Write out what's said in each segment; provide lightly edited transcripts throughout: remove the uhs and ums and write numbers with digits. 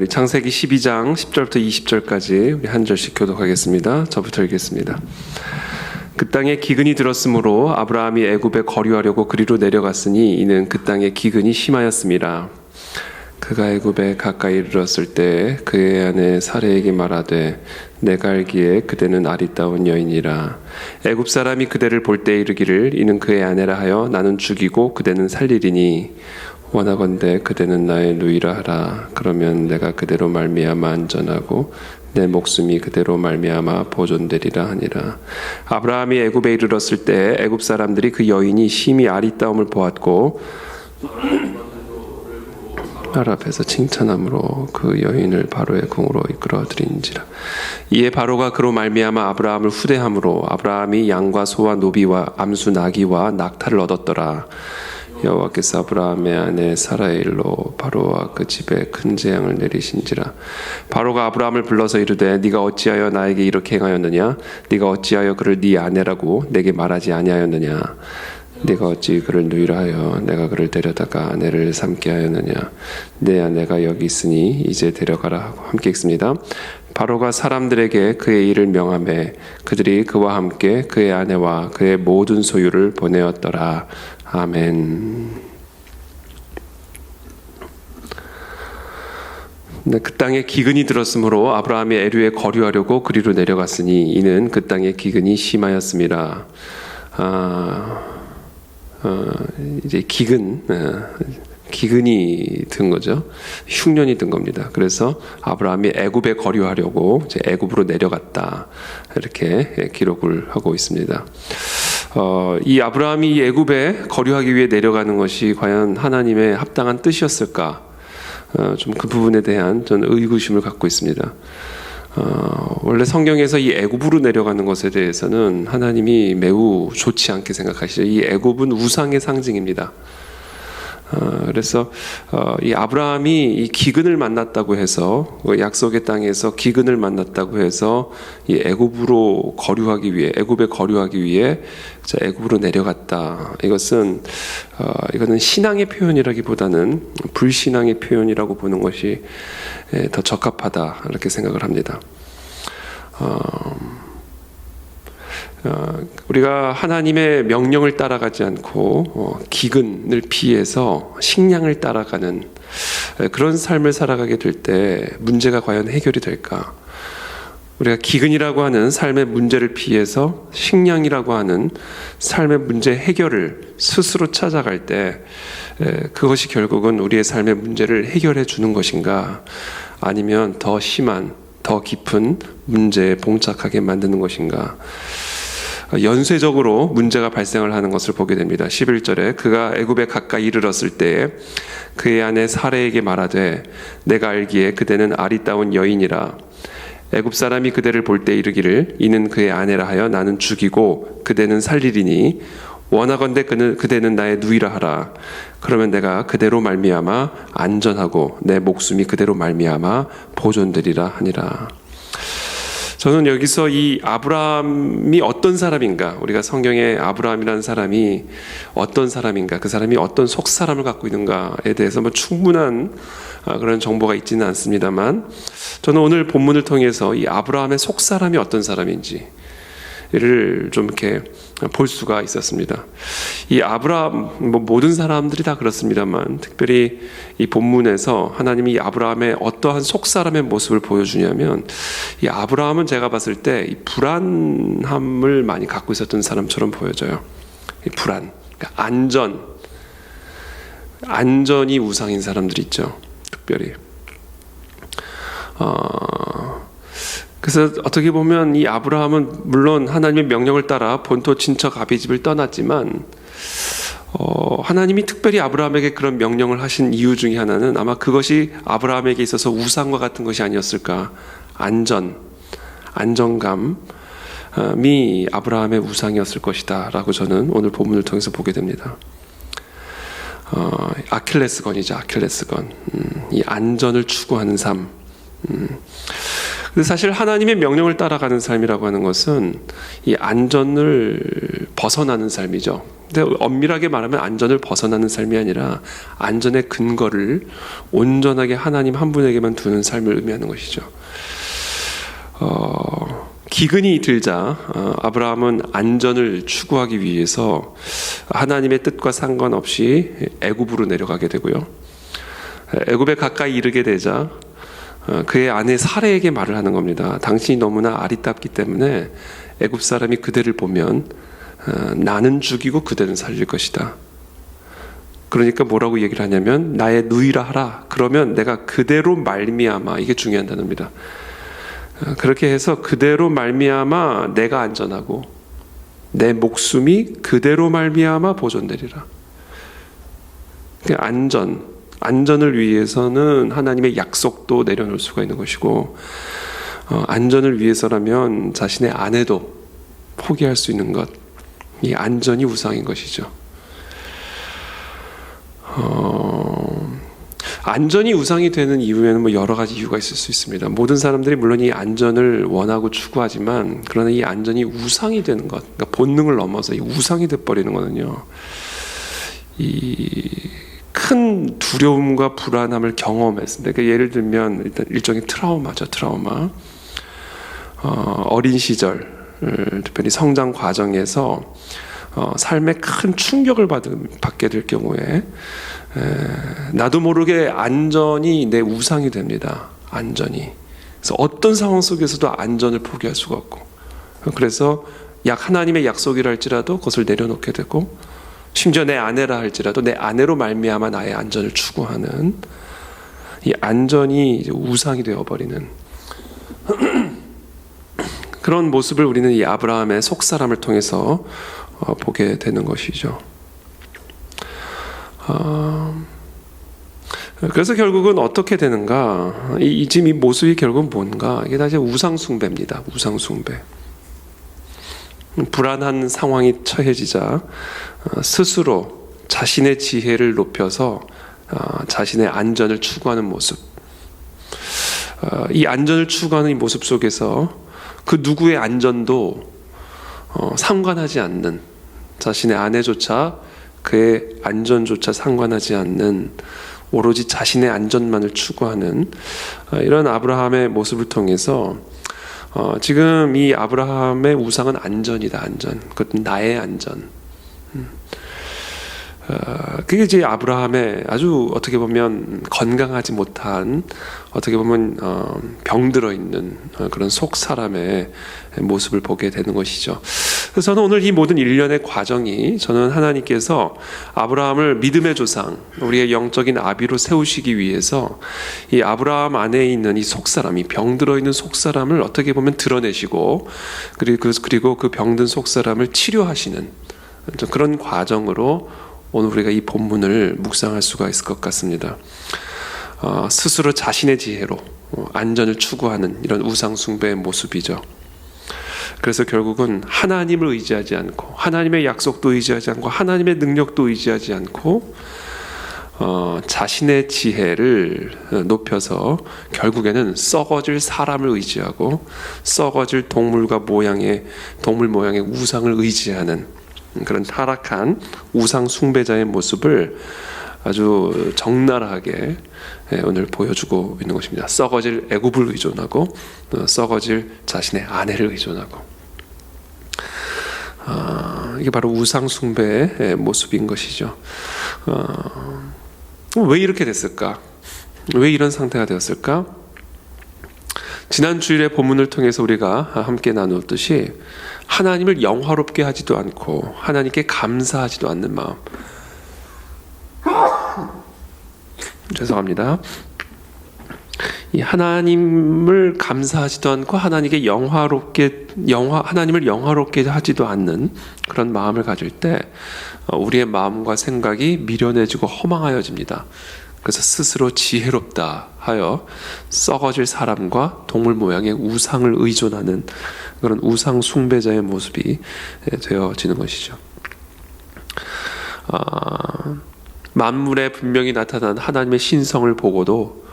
우리 창세기 12장 10절부터 20절까지 우리 한 절씩 교독하겠습니다. 저부터 읽겠습니다. 그 땅에 기근이 들었으므로 아브라함이 애굽에 거류하려고 그리로 내려갔으니 이는 그 땅에 기근이 심하였습니다. 그가 애굽에 가까이 이르렀을 때 그의 아내 사레에게 말하되 내가 알기에 그대는 아리따운 여인이라. 애굽 사람이 그대를 볼 때 이르기를 이는 그의 아내라 하여 나는 죽이고 그대는 살리리니 원하건대 그대는 나의 누이라 하라. 그러면 내가 그대로 말미암아 안전하고 내 목숨이 그대로 말미암아 보존되리라 하니라. 아브라함이 애굽에 이르렀을 때 애굽 사람들이 그 여인이 심히 아리따움을 보았고 바로 앞에서 칭찬함으로 그 여인을 바로의 궁으로 이끌어들인지라. 이에 바로가 그로 말미암아 아브라함을 후대함으로 아브라함이 양과 소와 노비와 암수 나귀와 낙타를 얻었더라. 여호와께서 아브라함의 아내 사라의 일로 바로와 그 집에 큰 재앙을 내리신지라. 바로가 아브라함을 불러서 이르되 네가 어찌하여 나에게 이렇게 행하였느냐? 네가 어찌하여 그를 네 아내라고 내게 말하지 아니하였느냐? 네가 어찌 그를 누이라 하여 내가 그를 데려다가 아내를 삼게 하였느냐? 내 아내가 여기 있으니 이제 데려가라 하고 함께 읽습니다. 바로가 사람들에게 그의 일을 명하매 그들이 그와 함께 그의 아내와 그의 모든 소유를 보내었더라. 아멘. 그 땅에 기근이 들었으므로 아브라함이 에류에 거류하려고 그리로 내려갔으니 이는 그 땅에 기근이 심하였습니다. 이제 기근이 든 거죠. 흉년이 든 겁니다. 그래서 아브라함이 애굽에 거류하려고 이제 애굽으로 내려갔다 이렇게 기록을 하고 있습니다. 이 아브라함이 애굽에 거류하기 위해 내려가는 것이 과연 하나님의 합당한 뜻이었을까? 좀 그 부분에 대한 저는 의구심을 갖고 있습니다. 원래 성경에서 이 애굽으로 내려가는 것에 대해서는 하나님이 매우 좋지 않게 생각하시죠. 이 애굽은 우상의 상징입니다. 그래서 이 아브라함이 이 기근을 만났다고 해서 약속의 땅에서 기근을 만났다고 해서 이 애굽으로 거류하기 위해 애굽에 거류하기 위해 애굽으로 내려갔다. 이거는 신앙의 표현이라기보다는 불신앙의 표현이라고 보는 것이 더 적합하다 이렇게 생각을 합니다. 우리가 하나님의 명령을 따라가지 않고 기근을 피해서 식량을 따라가는 그런 삶을 살아가게 될 때 문제가 과연 해결이 될까? 우리가 기근이라고 하는 삶의 문제를 피해서 식량이라고 하는 삶의 문제 해결을 스스로 찾아갈 때 그것이 결국은 우리의 삶의 문제를 해결해 주는 것인가? 아니면 더 심한, 더 깊은 문제에 봉착하게 만드는 것인가? 연쇄적으로 문제가 발생을 하는 것을 보게 됩니다. 11절에 그가 애굽에 가까이 이르렀을 때에 그의 아내 사레에게 말하되 내가 알기에 그대는 아리따운 여인이라. 애굽 사람이 그대를 볼 때 이르기를 이는 그의 아내라 하여 나는 죽이고 그대는 살리리니 원하건대 그대는 나의 누이라 하라. 그러면 내가 그대로 말미암아 안전하고 내 목숨이 그대로 말미암아 보존되리라 하니라. 저는 여기서 이 아브라함이 어떤 사람인가, 우리가 성경에 아브라함이라는 사람이 어떤 사람인가, 그 사람이 어떤 속사람을 갖고 있는가에 대해서 충분한 그런 정보가 있지는 않습니다만, 저는 오늘 본문을 통해서 이 아브라함의 속사람이 어떤 사람인지를 좀 이렇게 볼 수가 있었습니다. 이 아브라함, 모든 사람들이 다 그렇습니다만, 특별히 이 본문에서 하나님이 아브라함의 어떠한 속사람의 모습을 보여주냐면, 이 아브라함은 제가 봤을 때 이 불안함을 많이 갖고 있었던 사람처럼 보여져요. 이 불안, 그러니까 안전이 우상인 사람들이 있죠. 특별히. 그래서 어떻게 보면 이 아브라함은 물론 하나님의 명령을 따라 본토 친척 아비집을 떠났지만 하나님이 특별히 아브라함에게 그런 명령을 하신 이유 중에 하나는 아마 그것이 아브라함에게 있어서 우상과 같은 것이 아니었을까. 안정감이 아브라함의 우상이었을 것이다 라고 저는 오늘 본문을 통해서 보게 됩니다. 아킬레스건이죠. 이 안전을 추구하는 삶. 근데 사실 하나님의 명령을 따라가는 삶이라고 하는 것은 이 안전을 벗어나는 삶이죠. 근데 엄밀하게 말하면 안전을 벗어나는 삶이 아니라 안전의 근거를 온전하게 하나님 한 분에게만 두는 삶을 의미하는 것이죠. 기근이 들자 아브라함은 안전을 추구하기 위해서 하나님의 뜻과 상관없이 애굽으로 내려가게 되고요. 애굽에 가까이 이르게 되자 그의 아내 사레에게 말을 하는 겁니다. 당신이 너무나 아리답기 때문에 애굽 사람이 그대를 보면 나는 죽이고 그대는 살릴 것이다. 그러니까 뭐라고 얘기를 하냐면 나의 누이라 하라. 그러면 내가 그대로 말미암아, 이게 중요한 단어입니다. 그렇게 해서 그대로 말미암아 내가 안전하고 내 목숨이 그대로 말미암아 보존되리라. 안전을 위해서는 하나님의 약속도 내려놓을 수가 있는 것이고, 안전을 위해서라면 자신의 아내도 포기할 수 있는 것, 이 안전이 우상인 것이죠. 안전이 우상이 되는 이유에는 뭐 여러 가지 이유가 있을 수 있습니다. 모든 사람들이 물론 이 안전을 원하고 추구하지만, 그러나 이 안전이 우상이 되는 것, 그러니까 본능을 넘어서 이 우상이 돼버리는 거는요, 이 큰 두려움과 불안함을 경험했습니다. 그러니까 예를 들면 일단 일종의 트라우마죠, 트라우마. 어린 시절, 특별히 성장 과정에서 삶에 큰 충격을 받게 될 경우에 나도 모르게 안전이 내 우상이 됩니다. 안전이. 그래서 어떤 상황 속에서도 안전을 포기할 수가 없고, 그래서 하나님의 약속이라 할지라도 그것을 내려놓게 되고, 심지어 내 아내라 할지라도 내 아내로 말미암아 나의 안전을 추구하는, 이 안전이 이제 우상이 되어버리는 그런 모습을 우리는 이 아브라함의 속사람을 통해서 보게 되는 것이죠. 그래서 결국은 어떻게 되는가? 지금 이 모습이 결국은 뭔가? 이게 다 이제 우상숭배입니다. 우상숭배. 불안한 상황이 처해지자 스스로 자신의 지혜를 높여서 자신의 안전을 추구하는 모습. 이 안전을 추구하는 이 모습 속에서 그 누구의 안전도 상관하지 않는, 자신의 아내조차 그의 안전조차 상관하지 않는, 오로지 자신의 안전만을 추구하는 이런 아브라함의 모습을 통해서 지금 이 아브라함의 우상은 안전이다. 안전. 그것도 나의 안전. 그게 이제 아브라함의 아주 어떻게 보면 건강하지 못한, 어떻게 보면 병들어 있는 그런 속 사람의 모습을 보게 되는 것이죠. 그래서 저는 오늘 이 모든 일련의 과정이, 저는 하나님께서 아브라함을 믿음의 조상, 우리의 영적인 아비로 세우시기 위해서 이 아브라함 안에 있는 이 속 사람, 이 병들어 있는 속 사람을 어떻게 보면 드러내시고, 그리고 그 병든 속 사람을 치료하시는 그런 과정으로 오늘 우리가 이 본문을 묵상할 수가 있을 것 같습니다. 스스로 자신의 지혜로 안전을 추구하는 이런 우상 숭배의 모습이죠. 그래서 결국은 하나님을 의지하지 않고, 하나님의 약속도 의지하지 않고, 하나님의 능력도 의지하지 않고, 자신의 지혜를 높여서 결국에는 썩어질 사람을 의지하고, 썩어질 동물 모양의 우상을 의지하는 그런 타락한 우상 숭배자의 모습을 아주 적나라하게 오늘 보여주고 있는 것입니다. 썩어질 애굽을 의존하고, 썩어질 자신의 아내를 의존하고, 이게 바로 우상 숭배의 모습인 것이죠. 왜 이렇게 됐을까? 왜 이런 상태가 되었을까? 지난 주일의 본문을 통해서 우리가 함께 나누었듯이 하나님을 영화롭게 하지도 않고 하나님께 감사하지도 않는 마음. 죄송합니다. 이 하나님을 감사하지도 않고 하나님을 영화롭게 하지도 않는 그런 마음을 가질 때 우리의 마음과 생각이 미련해지고 허망하여집니다. 그래서 스스로 지혜롭다 하여 썩어질 사람과 동물 모양의 우상을 의존하는 그런 우상 숭배자의 모습이 되어지는 것이죠. 만물에 분명히 나타난 하나님의 신성을 보고도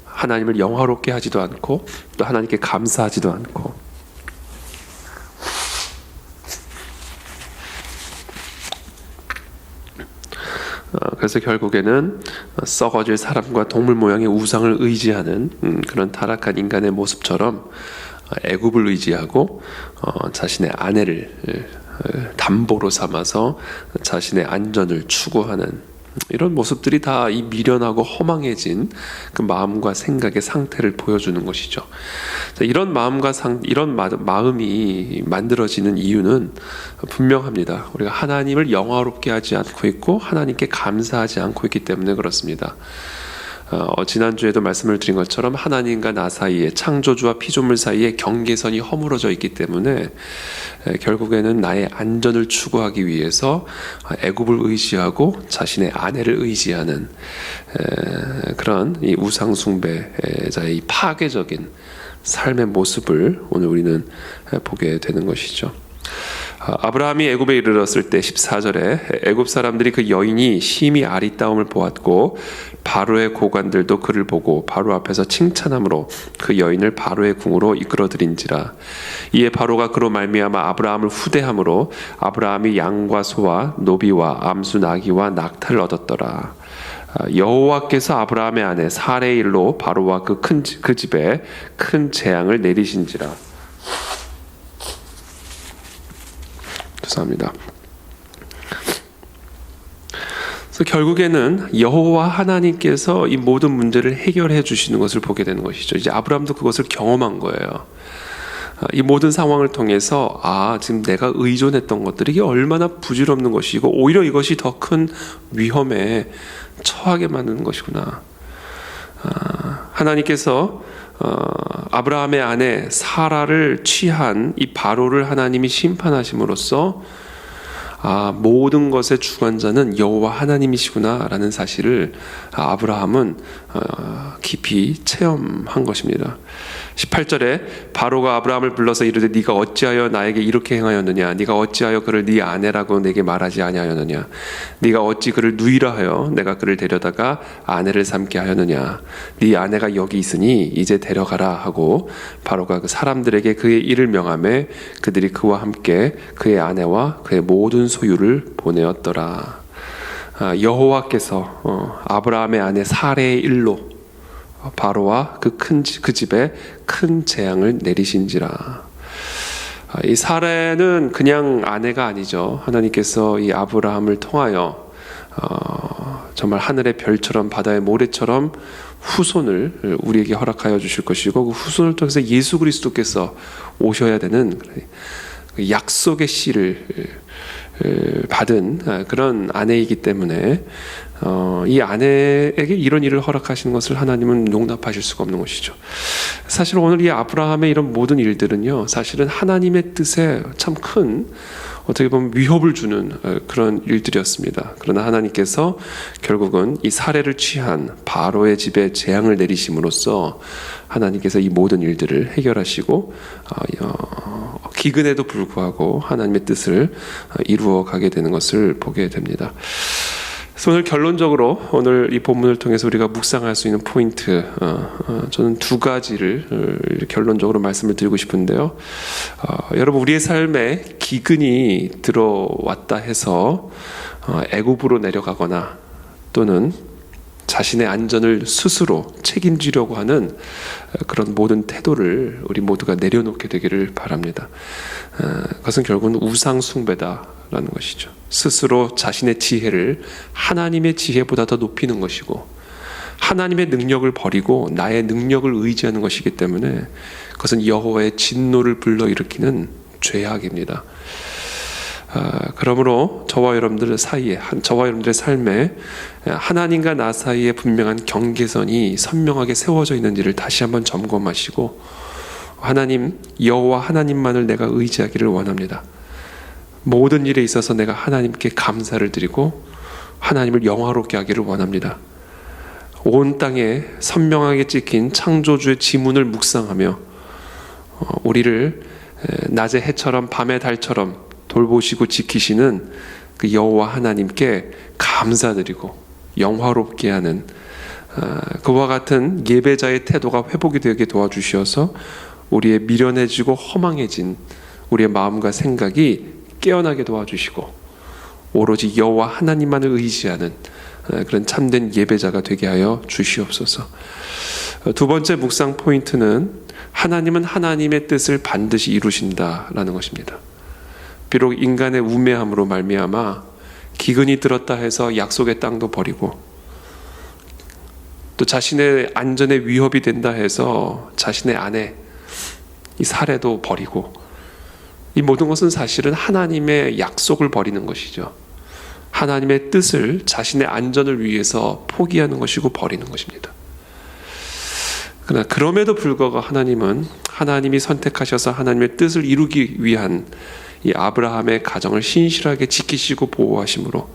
하나님을 영화롭게 하지도 않고, 또 하나님께 감사하지도 않고, 그래서 결국에는 썩어질 사람과 동물 모양의 우상을 의지하는 그런 타락한 인간의 모습처럼 애굽을 의지하고 자신의 아내를 담보로 삼아서 자신의 안전을 추구하는 이런 모습들이 다 이 미련하고 허망해진 그 마음과 생각의 상태를 보여주는 것이죠. 이런 마음과 이런 마음이 만들어지는 이유는 분명합니다. 우리가 하나님을 영화롭게 하지 않고 있고 하나님께 감사하지 않고 있기 때문에 그렇습니다. 지난주에도 말씀을 드린 것처럼 하나님과 나 사이에, 창조주와 피조물 사이에 경계선이 허물어져 있기 때문에 결국에는 나의 안전을 추구하기 위해서 애굽을 의지하고 자신의 아내를 의지하는 그런 이 우상 숭배자의 이 파괴적인 삶의 모습을 오늘 우리는 보게 되는 것이죠. 아브라함이 애굽에 이르렀을 때 14절에 애굽 사람들이 그 여인이 심히 아리따움을 보았고 바로의 고관들도 그를 보고 바로 앞에서 칭찬함으로 그 여인을 바로의 궁으로 이끌어들인지라. 이에 바로가 그로 말미암아 아브라함을 후대함으로 아브라함이 양과 소와 노비와 암수 나귀와 낙타를 얻었더라. 여호와께서 아브라함의 아내 사레의 일로 바로와 그 집에 큰 재앙을 내리신지라. 죄송합니다. 그래서 결국에는 여호와 하나님께서 이 모든 문제를 해결해 주시는 것을 보게 되는 것이죠. 이제 아브라함도 그것을 경험한 거예요. 이 모든 상황을 통해서 지금 내가 의존했던 것들이 이게 얼마나 부질없는 것이고 오히려 이것이 더 큰 위험에 처하게 만드는 것이구나. 하나님께서 아브라함의 아내 사라를 취한 이 바로를 하나님이 심판하심으로써 모든 것의 주관자는 여호와 하나님이시구나라는 사실을 아브라함은 깊이 체험한 것입니다. 18절에 바로가 아브라함을 불러서 이르되 네가 어찌하여 나에게 이렇게 행하였느냐? 네가 어찌하여 그를 네 아내라고 내게 말하지 아니하였느냐? 네가 어찌 그를 누이라 하여 내가 그를 데려다가 아내를 삼게 하였느냐? 네 아내가 여기 있으니 이제 데려가라 하고 바로가 그 사람들에게 그의 일을 명하매 그들이 그와 함께 그의 아내와 그의 모든 소유를 보내었더라. 여호와께서 아브라함의 아내 사레의 일로 바로와 그 집에 큰 재앙을 내리신지라. 이 사레는 그냥 아내가 아니죠. 하나님께서 이 아브라함을 통하여 정말 하늘의 별처럼 바다의 모래처럼 후손을 우리에게 허락하여 주실 것이고 그 후손을 통해서 예수 그리스도께서 오셔야 되는 약속의 씨를 받은 그런 아내이기 때문에 이 아내에게 이런 일을 허락하시는 것을 하나님은 용납하실 수가 없는 것이죠. 사실 오늘 이 아브라함의 이런 모든 일들은요, 사실은 하나님의 뜻에 참 큰 어떻게 보면 위협을 주는 그런 일들이었습니다. 그러나 하나님께서 결국은 이 사례를 취한 바로의 집에 재앙을 내리심으로써 하나님께서 이 모든 일들을 해결하시고 기근에도 불구하고 하나님의 뜻을 이루어 가게 되는 것을 보게 됩니다. 그래서 오늘 결론적으로 오늘 이 본문을 통해서 우리가 묵상할 수 있는 포인트, 저는 두 가지를 결론적으로 말씀을 드리고 싶은데요. 여러분, 우리의 삶에 기근이 들어왔다 해서 애굽으로 내려가거나 또는 자신의 안전을 스스로 책임지려고 하는 그런 모든 태도를 우리 모두가 내려놓게 되기를 바랍니다. 그것은 결국은 우상 숭배다라는 것이죠. 스스로 자신의 지혜를 하나님의 지혜보다 더 높이는 것이고 하나님의 능력을 버리고 나의 능력을 의지하는 것이기 때문에 그것은 여호와의 진노를 불러일으키는 죄악입니다. 그러므로 저와 여러분들의 삶에 하나님과 나 사이에 분명한 경계선이 선명하게 세워져 있는지를 다시 한번 점검하시고 하나님, 여호와 하나님만을 내가 의지하기를 원합니다. 모든 일에 있어서 내가 하나님께 감사를 드리고 하나님을 영화롭게 하기를 원합니다. 온 땅에 선명하게 찍힌 창조주의 지문을 묵상하며 우리를 낮의 해처럼 밤의 달처럼 돌보시고 지키시는 그 여호와 하나님께 감사드리고 영화롭게 하는 그와 같은 예배자의 태도가 회복이 되게 도와주셔서 우리의 미련해지고 허망해진 우리의 마음과 생각이 깨어나게 도와주시고 오로지 여호와 하나님만을 의지하는 그런 참된 예배자가 되게 하여 주시옵소서. 두 번째 묵상 포인트는 하나님은 하나님의 뜻을 반드시 이루신다라는 것입니다. 비록 인간의 우매함으로 말미암아 기근이 들었다 해서 약속의 땅도 버리고, 또 자신의 안전에 위협이 된다 해서 자신의 아내 이 사례도 버리고, 이 모든 것은 사실은 하나님의 약속을 버리는 것이죠. 하나님의 뜻을 자신의 안전을 위해서 포기하는 것이고 버리는 것입니다. 그러나 그럼에도 불구하고 하나님은 하나님이 선택하셔서 하나님의 뜻을 이루기 위한 이 아브라함의 가정을 신실하게 지키시고 보호하심으로,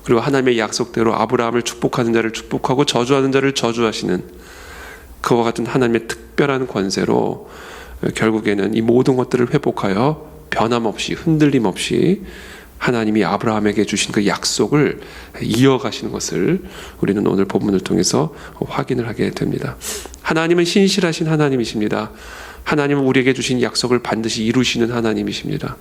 그리고 하나님의 약속대로 아브라함을 축복하는 자를 축복하고 저주하는 자를 저주하시는 그와 같은 하나님의 특별한 권세로 결국에는 이 모든 것들을 회복하여 변함없이 흔들림 없이 하나님이 아브라함에게 주신 그 약속을 이어가시는 것을 우리는 오늘 본문을 통해서 확인을 하게 됩니다. 하나님은 신실하신 하나님이십니다. 하나님은 우리에게 주신 약속을 반드시 이루시는 하나님이십니다.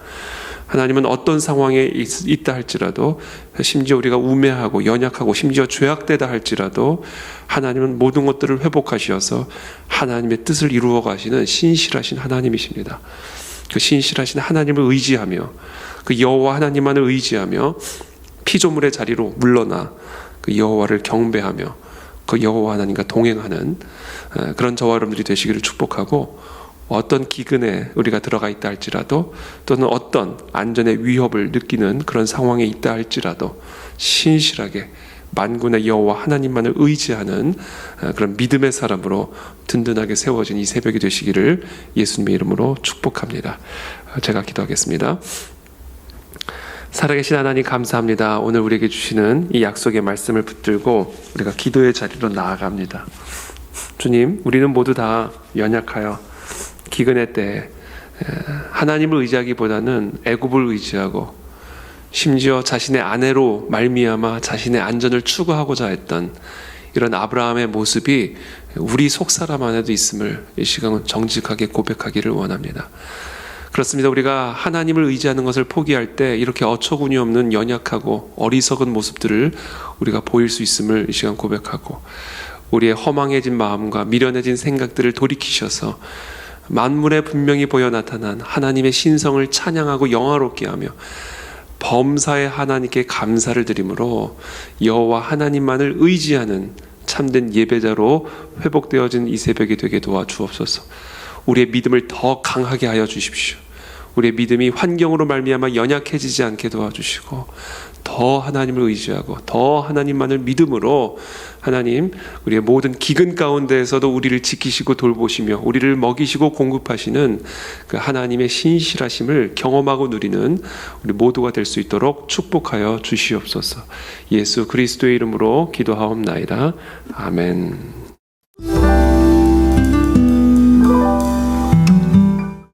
하나님은 어떤 상황에 있다 할지라도, 심지어 우리가 우매하고 연약하고 심지어 죄악되다 할지라도 하나님은 모든 것들을 회복하셔서 하나님의 뜻을 이루어 가시는 신실하신 하나님이십니다. 그 신실하신 하나님을 의지하며, 그 여호와 하나님만을 의지하며 피조물의 자리로 물러나 그 여호와를 경배하며 그 여호와 하나님과 동행하는 그런 저와 여러분들이 되시기를 축복하고, 어떤 기근에 우리가 들어가 있다 할지라도, 또는 어떤 안전의 위협을 느끼는 그런 상황에 있다 할지라도 신실하게 만군의 여호와 하나님만을 의지하는 그런 믿음의 사람으로 든든하게 세워진 이 새벽이 되시기를 예수님의 이름으로 축복합니다. 제가 기도하겠습니다. 살아계신 하나님 감사합니다. 오늘 우리에게 주시는 이 약속의 말씀을 붙들고 우리가 기도의 자리로 나아갑니다. 주님, 우리는 모두 다 연약하여 기근의 때에 하나님을 의지하기보다는 애굽을 의지하고, 심지어 자신의 아내로 말미암아 자신의 안전을 추구하고자 했던 이런 아브라함의 모습이 우리 속사람 안에도 있음을 이 시간은 정직하게 고백하기를 원합니다. 그렇습니다. 우리가 하나님을 의지하는 것을 포기할 때 이렇게 어처구니 없는 연약하고 어리석은 모습들을 우리가 보일 수 있음을 이 시간 고백하고, 우리의 허망해진 마음과 미련해진 생각들을 돌이키셔서 만물에 분명히 보여 나타난 하나님의 신성을 찬양하고 영화롭게 하며 범사의 하나님께 감사를 드림으로 여호와 하나님만을 의지하는 참된 예배자로 회복되어진 이 새벽이 되게 도와주옵소서. 우리의 믿음을 더 강하게 하여 주십시오. 우리의 믿음이 환경으로 말미암아 연약해지지 않게 도와주시고, 더 하나님을 의지하고 더 하나님만을 믿음으로 하나님, 우리의 모든 기근 가운데에서도 우리를 지키시고 돌보시며 우리를 먹이시고 공급하시는 그 하나님의 신실하심을 경험하고 누리는 우리 모두가 될 수 있도록 축복하여 주시옵소서. 예수 그리스도의 이름으로 기도하옵나이다. 아멘.